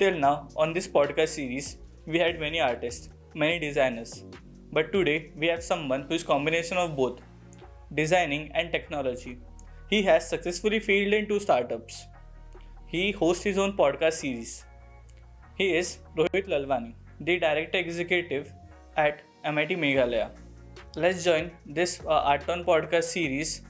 Till now, on this podcast series, we had many artists, many designers. But today, we have someone who is combination of both, designing and technology. He has successfully failed in two startups. He hosts his own podcast series. He is Rohit Lalwani, the director executive at MIT Meghalaya. Let's join this ArtTown Podcast series,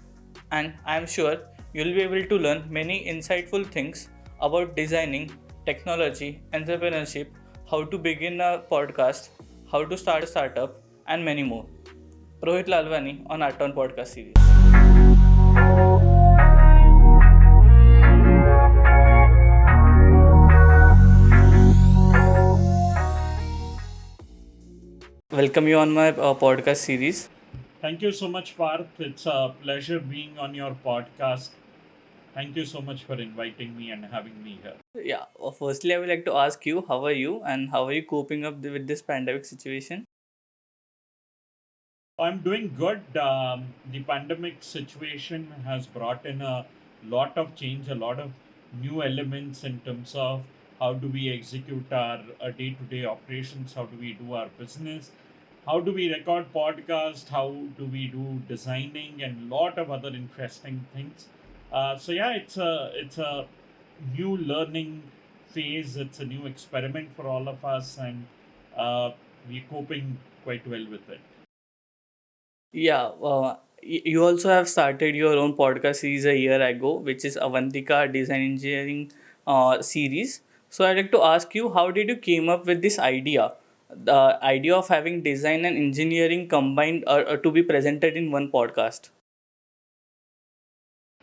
and I am sure you'll be able to learn many insightful things about designing, technology, entrepreneurship, how to begin a podcast, how to start a startup, and many more. Rohit Lalwani on ArtTown Podcast series. Welcome you on my podcast series. Thank you so much, Parth. It's a pleasure being on your podcast. Thank you so much for inviting me and having me here. Yeah, firstly, I would like to ask you, how are you and how are you coping up with this pandemic situation? I'm doing good. The pandemic situation has brought in a lot of change, a lot of new elements in terms of how do we execute our day-to-day operations, how do we do our business, how do we record podcast, how do we do designing, and lot of other interesting things. It's a new learning phase. It's a new experiment for all of us, and we're coping quite well with it. Yeah, you also have started your own podcast series a year ago, which is Avantika Design Engineering series. So I'd like to ask you, how did you came up with this idea? The idea of having design and engineering combined to be presented in one podcast.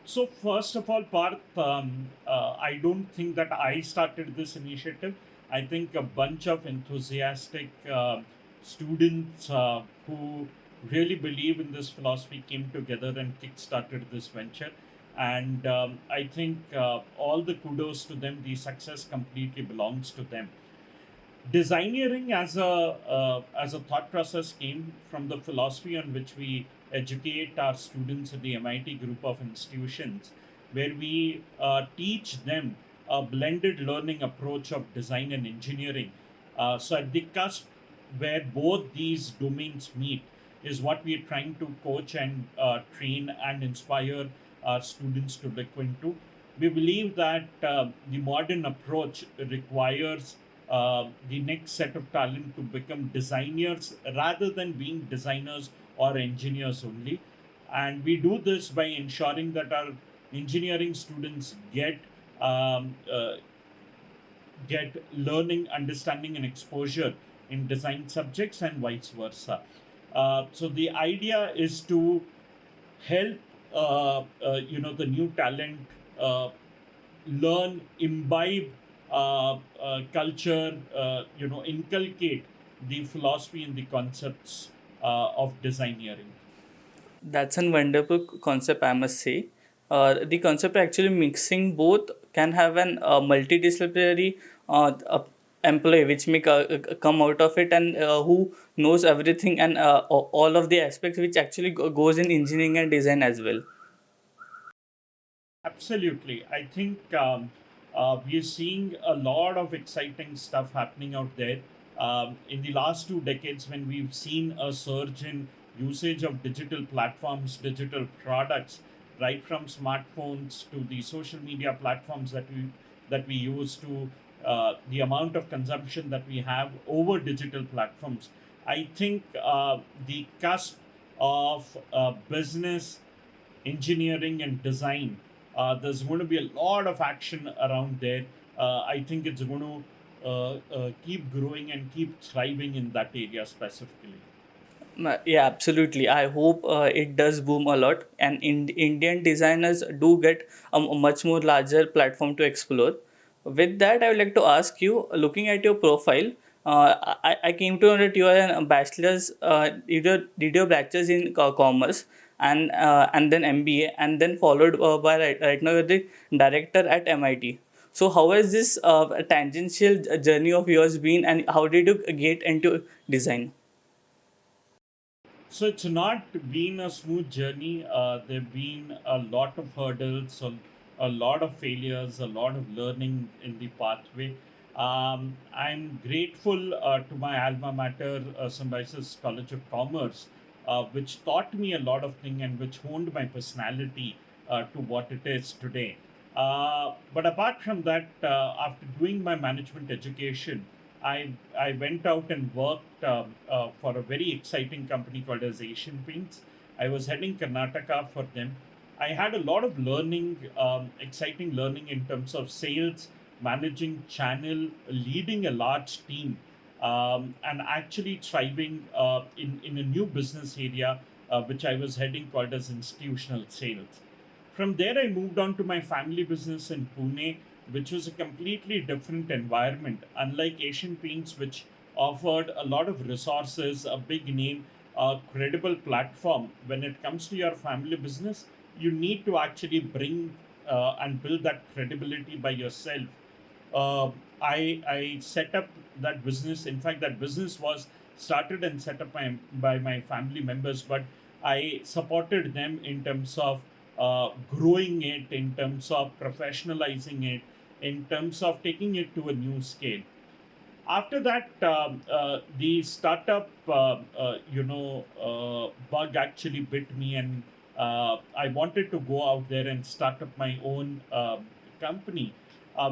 So first of all, Parth, I don't think that I started this initiative. I think a bunch of enthusiastic students who really believe in this philosophy came together and kickstarted this venture. And I think all the kudos to them. The success completely belongs to them. Designeering as a thought process came from the philosophy on which we educate our students in the MIT group of institutions, where we teach them a blended learning approach of design and engineering. So at the cusp where both these domains meet is what we are trying to coach and train and inspire our students to look into. We believe that the modern approach requires the next set of talent to become designers rather than being designers or engineers only. And we do this by ensuring that our engineering students um, uh, get learning, understanding, and exposure in design subjects and vice versa. So the idea is to help the new talent learn, imbibe culture, inculcate the philosophy and the concepts of designeering. That's a wonderful concept, I must say. The concept actually mixing both can have an multidisciplinary employee which may come out of it and who knows everything and all of the aspects which actually goes in engineering and design as well. Absolutely. I think we are seeing a lot of exciting stuff happening out there. In the last 2 decades, when we've seen a surge in usage of digital platforms, digital products, right from smartphones to the social media platforms that we use to the amount of consumption that we have over digital platforms, I think the cusp of business engineering and design. There's going to be a lot of action around there. I think it's going to keep growing and keep thriving in that area specifically. Yeah, absolutely. I hope it does boom a lot, and Indian designers do get a much more larger platform to explore. With that, I would like to ask you, looking at your profile, I came to know that you are a bachelor's, did your bachelor's in commerce, and then MBA, and then followed by right now you're the director at MIT. So how has this tangential journey of yours been, and how did you get into design? So it's not been a smooth journey. There've been a lot of hurdles, a lot of failures, a lot of learning in the pathway. I'm grateful to my alma mater, Symbiosis College of Commerce, which taught me a lot of things and which honed my personality to what it is today. But apart from that, after doing my management education, I went out and worked for a very exciting company called as Asian Paints. I was heading Karnataka for them. I had a lot of learning, exciting learning in terms of sales, managing channel, leading a large team, and actually thriving in a new business area which I was heading called as institutional sales. From there, I moved on to my family business in Pune, which was a completely different environment, unlike Asian Paints, which offered a lot of resources, a big name, a credible platform. When it comes to your family business, you need to actually bring and build that credibility by yourself. uh, I set up that business. In fact, that business was started and set up by my family members, but I supported them in terms of growing it, in terms of professionalizing it, in terms of taking it to a new scale. After that, the startup, bug actually bit me, and I wanted to go out there and start up my own company.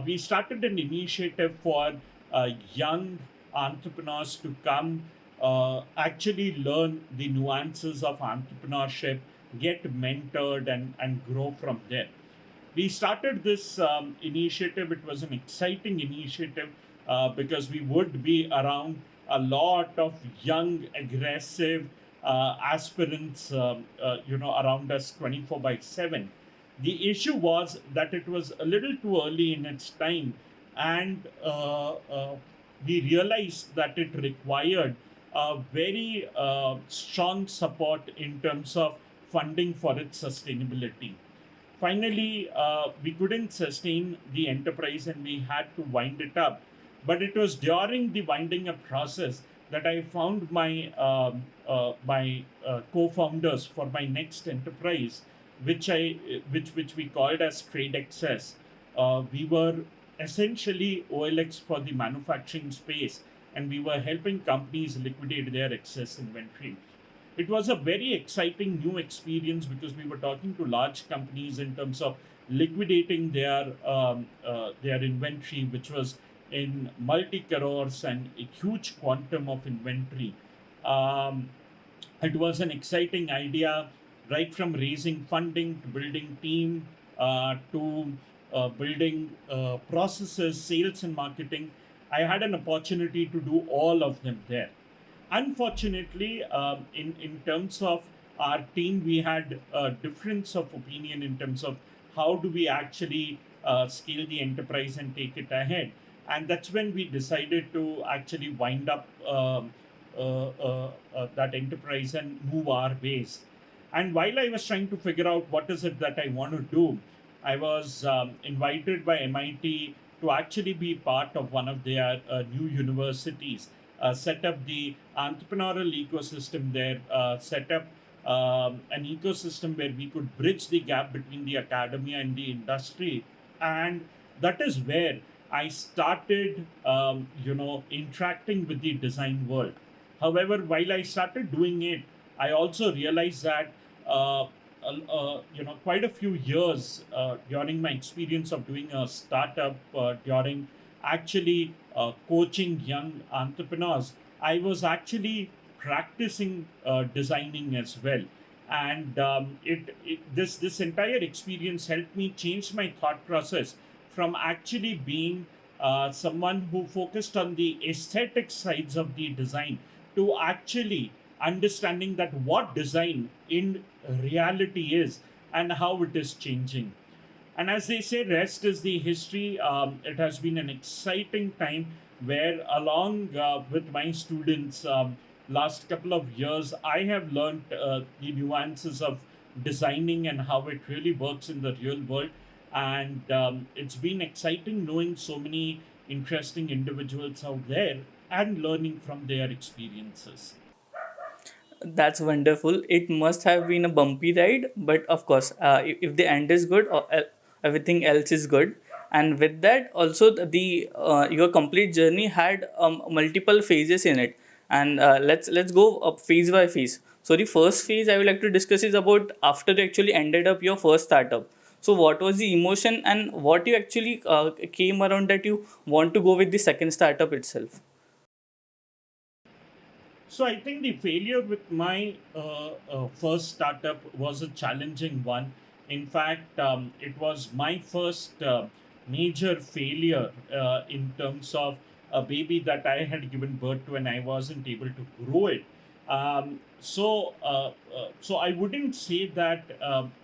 We started an initiative for young entrepreneurs to come actually learn the nuances of entrepreneurship, get mentored, and grow from there. We started this initiative. It was an exciting initiative because we would be around a lot of young, aggressive aspirants, around us 24 by 7. The issue was that it was a little too early in its time, and we realized that it required a very strong support in terms of funding for its sustainability. Finally, we couldn't sustain the enterprise and we had to wind it up. But it was during the winding up process that I found my co-founders for my next enterprise, which we called as Trade Excess. We were essentially OLX for the manufacturing space, and we were helping companies liquidate their excess inventory. It was a very exciting new experience because we were talking to large companies in terms of liquidating their inventory, which was in multi crores and a huge quantum of inventory. Um, it was an exciting idea, right from raising funding to building team to building processes, sales, and marketing. I had an opportunity to do all of them there. Unfortunately, in terms of our team, we had a difference of opinion in terms of how do we actually scale the enterprise and take it ahead. And that's when we decided to actually wind up that enterprise and move our ways. And while I was trying to figure out what is it that I want to do, I was invited by MIT to actually be part of one of their new universities, set up the entrepreneurial ecosystem there, set up an ecosystem where we could bridge the gap between the academia and the industry. And that is where I started, interacting with the design world. However, while I started doing it, I also realized that quite a few years during my experience of doing a startup, during actually coaching young entrepreneurs, I was actually practicing designing as well. And this entire experience helped me change my thought process from actually being someone who focused on the aesthetic sides of the design to actually understanding that what design in reality is and how it is changing. And as they say, rest is the history. It has been an exciting time where, along with my students, last couple of years, I have learned the nuances of designing and how it really works in the real world. And it's been exciting knowing so many interesting individuals out there and learning from their experiences. That's wonderful. It must have been a bumpy ride, but of course, if the end is good, everything else is good. And with that also the your complete journey had multiple phases in it. And let's go up phase by phase. So the first phase I would like to discuss is about after you actually ended up your first startup. So what was the emotion and what you actually came around that you want to go with the second startup itself? So I think the failure with my first startup was a challenging one. In fact, it was my first major failure in terms of a baby that I had given birth to, and I wasn't able to grow it. So I wouldn't say that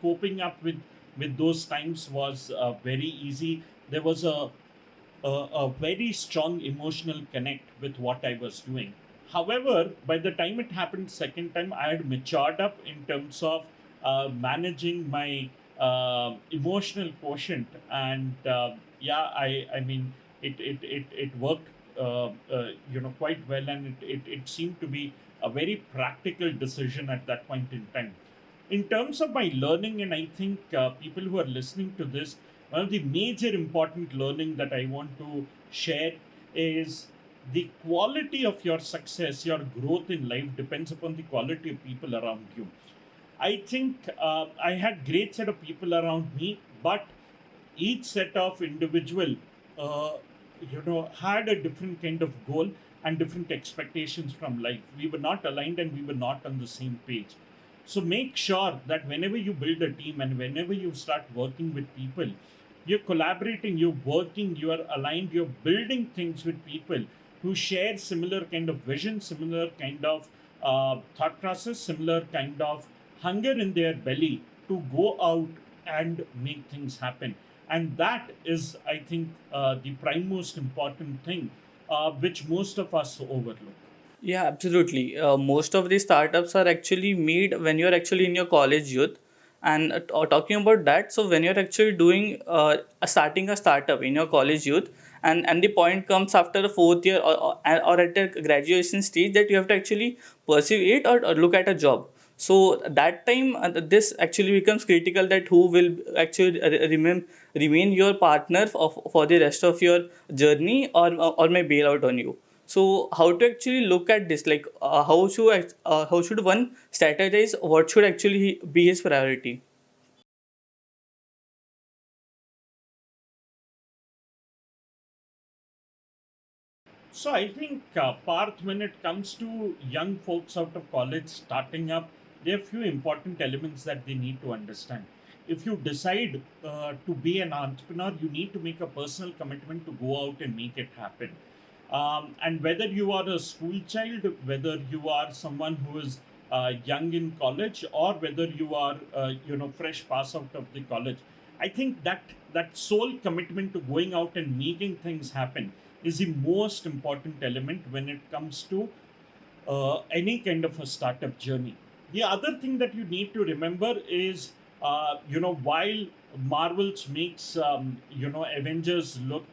coping up with those times was very easy. There was a very strong emotional connect with what I was doing. However, by the time it happened second time, I had matured up in terms of managing my emotional quotient, and yeah, I mean it worked quite well, and it seemed to be a very practical decision at that point in time. In terms of my learning, and I think people who are listening to this, one of the major important learning that I want to share is the quality of your success, your growth in life depends upon the quality of people around you. I think I had great set of people around me, but each set of individual, uh, had a different kind of goal and different expectations from life. We were not aligned and we were not on the same page. So make sure that whenever you build a team and whenever you start working with people, you're collaborating, you're working, you are aligned, you're building things with people who share similar kind of vision, similar kind of thought process, similar kind of hunger in their belly to go out and make things happen. And that is, I think, the prime most important thing which most of us overlook. Yeah, absolutely. Most of these startups are actually made when you're actually in your college youth. And talking about that, so when you're actually doing starting a startup in your college youth, and the point comes after the fourth year or at the graduation stage that you have to actually pursue it or look at a job. So that time, this actually becomes critical that who will actually remain your partner for the rest of your journey or may bail out on you. So how to actually look at this? Like how should one strategize? What should actually be his priority? So I think, Parth, when it comes to young folks out of college starting up, there are few important elements that they need to understand. If you decide to be an entrepreneur, you need to make a personal commitment to go out and make it happen. And whether you are a school child, whether you are someone who is young in college, or whether you are fresh pass out of the college, I think that sole commitment to going out and making things happen is the most important element when it comes to any kind of a startup journey. The other thing that you need to remember is, while Marvels makes, Avengers look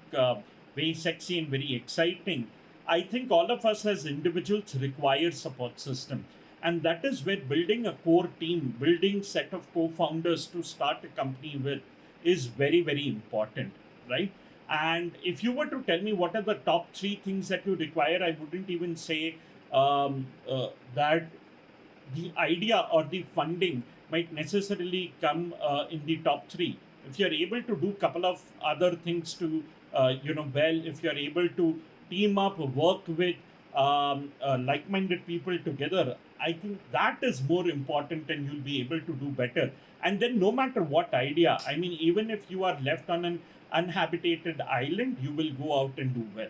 very sexy and very exciting, I think all of us as individuals require support system. And that is where building a core team, building set of co-founders to start a company with is very, very important, right? And if you were to tell me what are the top three things that you require, I wouldn't even say that the idea or the funding might necessarily come in the top three. If you're able to do a couple of other things to, if you're able to team up, work with like-minded people together, I think that is more important, and you'll be able to do better. And then, no matter what idea, I mean, even if you are left on an uninhabited island, you will go out and do well.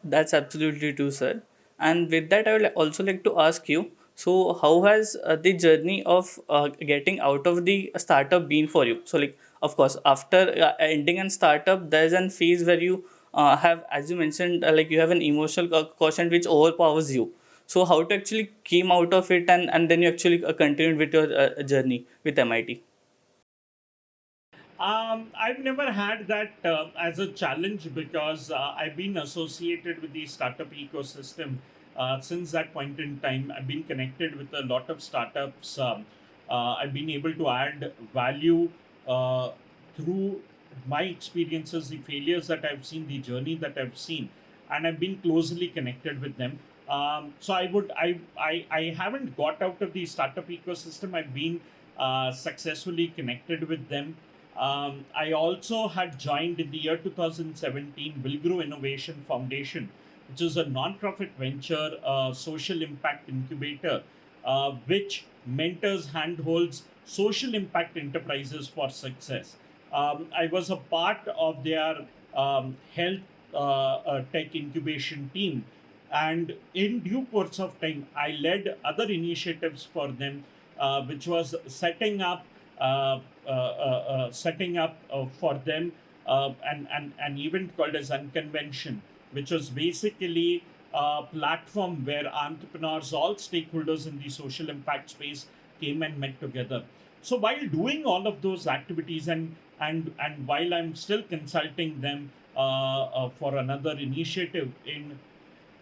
That's absolutely true, sir. And with that, I would also like to ask you. So, how has the journey of getting out of the startup been for you? So, like, of course, after ending a startup, there's a phase where you have, as you mentioned, like you have an emotional quotient which overpowers you. So, how to actually came out of it and then you actually continued with your journey with MIT? I've never had that as a challenge because I've been associated with the startup ecosystem since that point in time. I've been connected with a lot of startups. I've been able to add value uh, through my experiences, the failures that I've seen, the journey that I've seen, and I've been closely connected with them. So I haven't got out of the startup ecosystem. I've been successfully connected with them. I also had joined in the year 2017 Will Grow Innovation Foundation, which is a non-profit venture social impact incubator, which mentors, handholds social impact enterprises for success. I was a part of their health tech incubation team, and in due course of time, I led other initiatives for them, which was setting up for them an event called as Unconvention, which was basically a platform where entrepreneurs, all stakeholders in the social impact space, came and met together. So while doing all of those activities, and while I'm still consulting them for another initiative in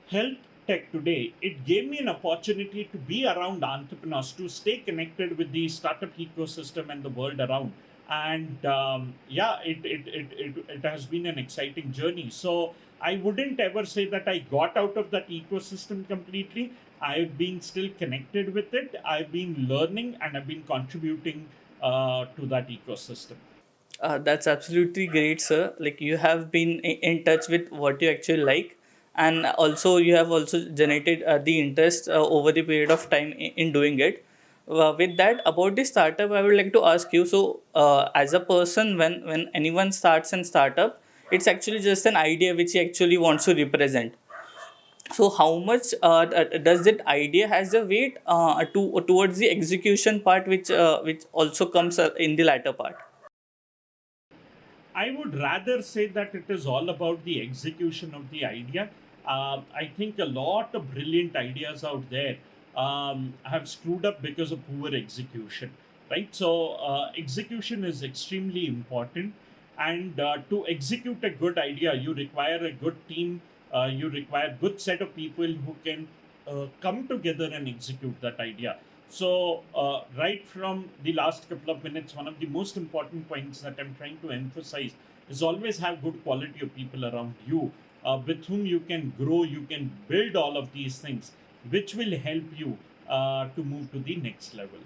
health tech today, it gave me an opportunity to be around entrepreneurs, to stay connected with the startup ecosystem and the world around. And yeah, it has been an exciting journey. So I wouldn't ever say that I got out of that ecosystem completely. I've been still connected with it. I've been learning and I've been contributing to that ecosystem. That's absolutely great, sir. Like you have been in touch with what you actually like, and also you have also generated the interest over the period of time in doing it. With that, about the startup, I would like to ask you. So, as a person, when anyone starts an startup, it's actually just an idea which he actually wants to represent. So, how much does that idea has a weight towards the execution part, which also comes in the latter part? I would rather say that it is all about the execution of the idea. I think a lot of brilliant ideas out there have screwed up because of poor execution, right? So, execution is extremely important. And to execute a good idea, you require a good team, you require good set of people who can come together and execute that idea. So, right from the last couple of minutes, one of the most important points that I'm trying to emphasize is always have good quality of people around you, with whom you can grow, you can build all of these things, which will help you to move to the next level.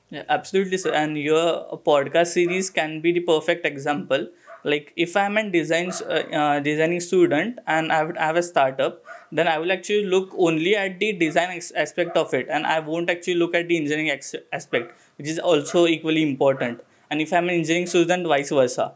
Yeah, absolutely, sir. And your podcast series can be the perfect example. Like, if I'm a designing student and I have a startup, then I will actually look only at the design aspect of it, and I won't actually look at the engineering aspect, which is also equally important. And if I'm an engineering student, vice versa.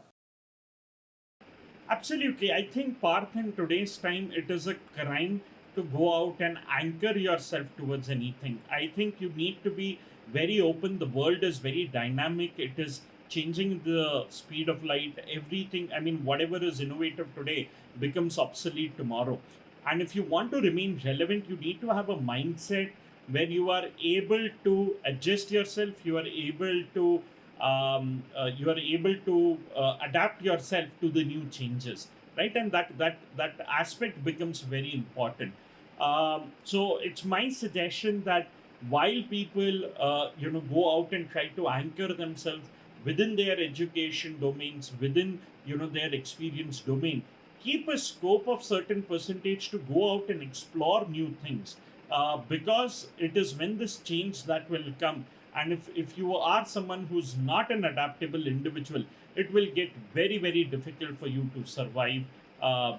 Absolutely. I think, Parth, in today's time, it is a crime to go out and anchor yourself towards anything. I think you need to be very open. The world is very dynamic, it is changing the speed of light. Everything, I mean, whatever is innovative today becomes obsolete tomorrow. And if you want to remain relevant, you need to have a mindset where you are able to adjust yourself, you are able to adapt yourself to the new changes, right? And that aspect becomes very important. So it's my suggestion that while people go out and try to anchor themselves within their education domains, within their experience domain, keep a scope of certain percentage to go out and explore new things, because it is when this change that will come. And if you are someone who's not an adaptable individual, it will get very, very difficult for you to survive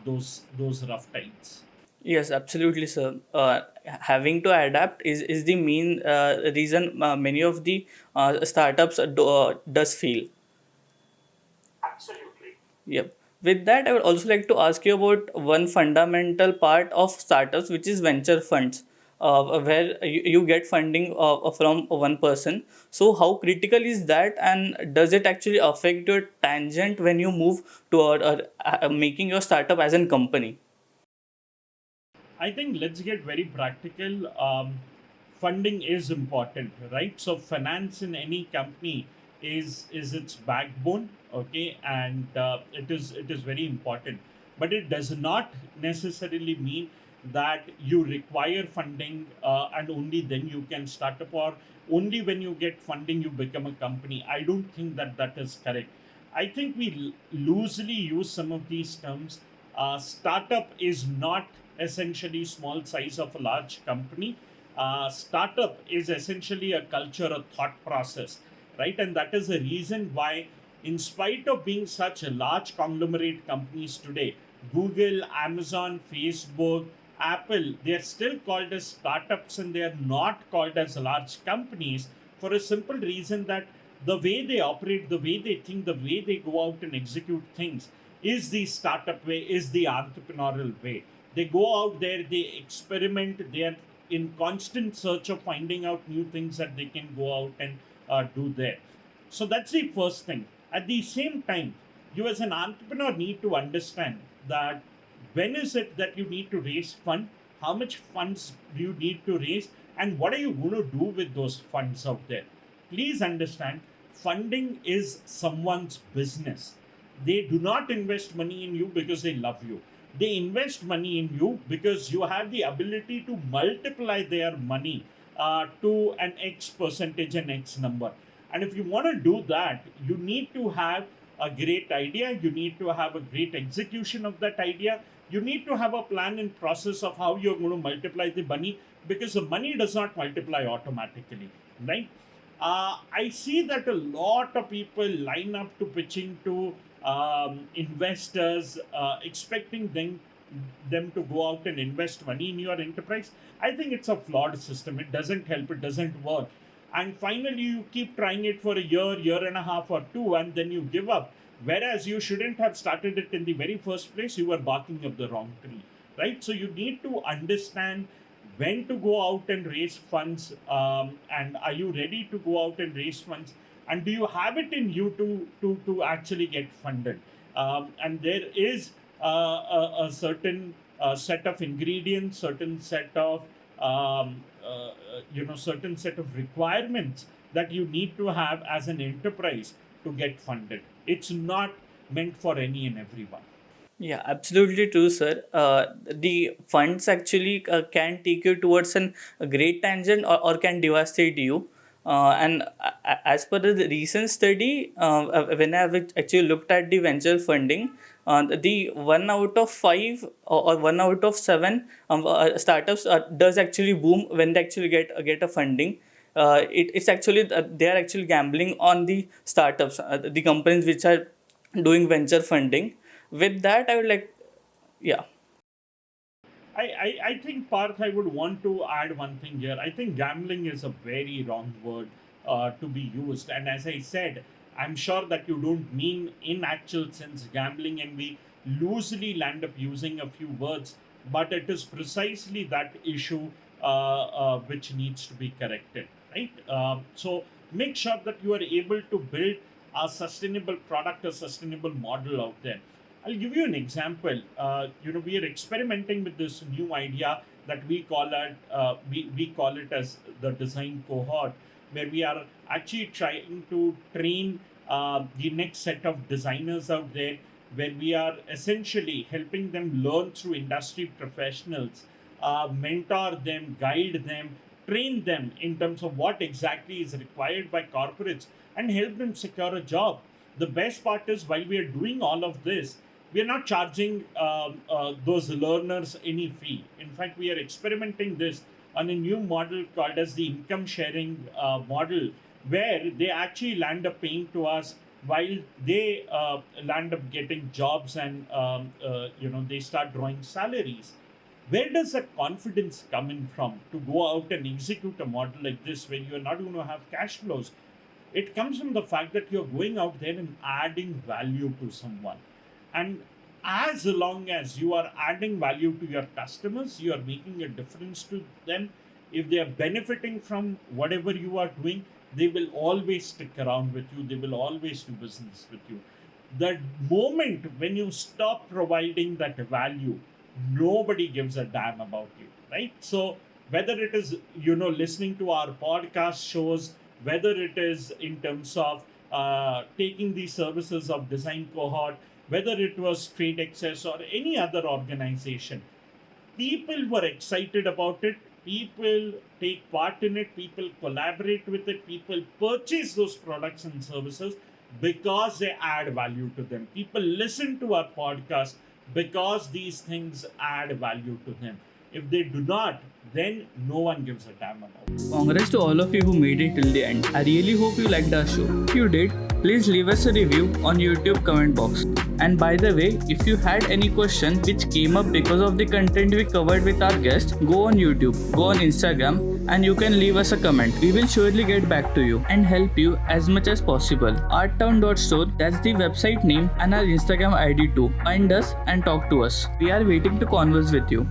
those rough times. Yes, absolutely, sir. Having to adapt is the main reason many of the startups does fail. Absolutely. Yep. With that, I would also like to ask you about one fundamental part of startups, which is venture funds, where you get funding from one person. So, how critical is that, and does it actually affect your tangent when you move toward making your startup as a company? I think let's get very practical. Funding is important, right? So finance in any company is its backbone, okay, and it is very important. But it does not necessarily mean that you require funding, and only then you can start up, or only when you get funding you become a company. I don't think that that is correct. I think we loosely use some of these terms. Startup is not essentially small size of a large company. Startup is essentially a culture, a thought process, right? And that is the reason why, in spite of being such a large conglomerate companies today, Google, Amazon, Facebook, Apple, they are still called as startups and they are not called as large companies, for a simple reason that the way they operate, the way they think, the way they go out and execute things is the startup way, is the entrepreneurial way. They go out there, they experiment, they are in constant search of finding out new things that they can go out and do there. So that's the first thing. At the same time, you as an entrepreneur need to understand that when is it that you need to raise fund, how much funds do you need to raise, and what are you going to do with those funds out there. Please understand, funding is someone's business. They do not invest money in you because they love you. They invest money in you because you have the ability to multiply their money to an X percentage and X number. And if you want to do that, you need to have a great idea. You need to have a great execution of that idea. You need to have a plan and process of how you're going to multiply the money, because the money does not multiply automatically, right? I see that a lot of people line up to pitching to investors, expecting them to go out and invest money in your enterprise. I think it's a flawed system. It doesn't help. It doesn't work. And finally, you keep trying it for a year and a half or two, and then you give up. Whereas you shouldn't have started it in the very first place. You were barking up the wrong tree, right? So you need to understand when to go out and raise funds, and are you ready to go out and raise funds, and do you have it in you to actually get funded. And there is a certain set of ingredients, certain set of certain set of requirements that you need to have as an enterprise to get funded. It's not meant for any and everyone. Yeah, absolutely true, sir. The funds actually can take you towards a great tangent, or can devastate you. And as per the recent study, when I have actually looked at the venture funding, the 1 out of 5 or 1 out of 7 startups does actually boom when they actually get a funding. It's actually they are actually gambling on the startups, the companies which are doing venture funding. With that, I would like, yeah. I think, Parth, I would want to add one thing here. I think gambling is a very wrong word to be used. And as I said, I'm sure that you don't mean in actual sense gambling, and we loosely land up using a few words, but it is precisely that issue which needs to be corrected, right? So make sure that you are able to build a sustainable product, a sustainable model out there. I'll give you an example. We are experimenting with this new idea that we call it as the design cohort, where we are actually trying to train the next set of designers out there, where we are essentially helping them learn through industry professionals, mentor them, guide them, train them in terms of what exactly is required by corporates, and help them secure a job. The best part is, while we are doing all of this, we are not charging those learners any fee. In fact, we are experimenting this on a new model called as the income sharing model, where they actually land up paying to us while they land up getting jobs, and they start drawing salaries. Where does that confidence come in from to go out and execute a model like this when you're not going to have cash flows? It comes from the fact that you're going out there and adding value to someone. And as long as you are adding value to your customers, you are making a difference to them. If they are benefiting from whatever you are doing, they will always stick around with you. They will always do business with you. The moment when you stop providing that value, nobody gives a damn about you, right? So whether it is listening to our podcast shows, whether it is in terms of taking the services of design cohort, whether it was trade access or any other organization, people were excited about it. People take part in it. People collaborate with it. People purchase those products and services because they add value to them. People listen to our podcast because these things add value to them. If they do not, then no one gives a damn about it. Congrats to all of you who made it till the end. I really hope you liked our show. If you did, please leave us a review on YouTube comment box. And by the way, if you had any question which came up because of the content we covered with our guest, go on YouTube, go on Instagram, and you can leave us a comment. We will surely get back to you and help you as much as possible. ArtTown.store, that's the website name, and our Instagram ID too. Find us and talk to us. We are waiting to converse with you.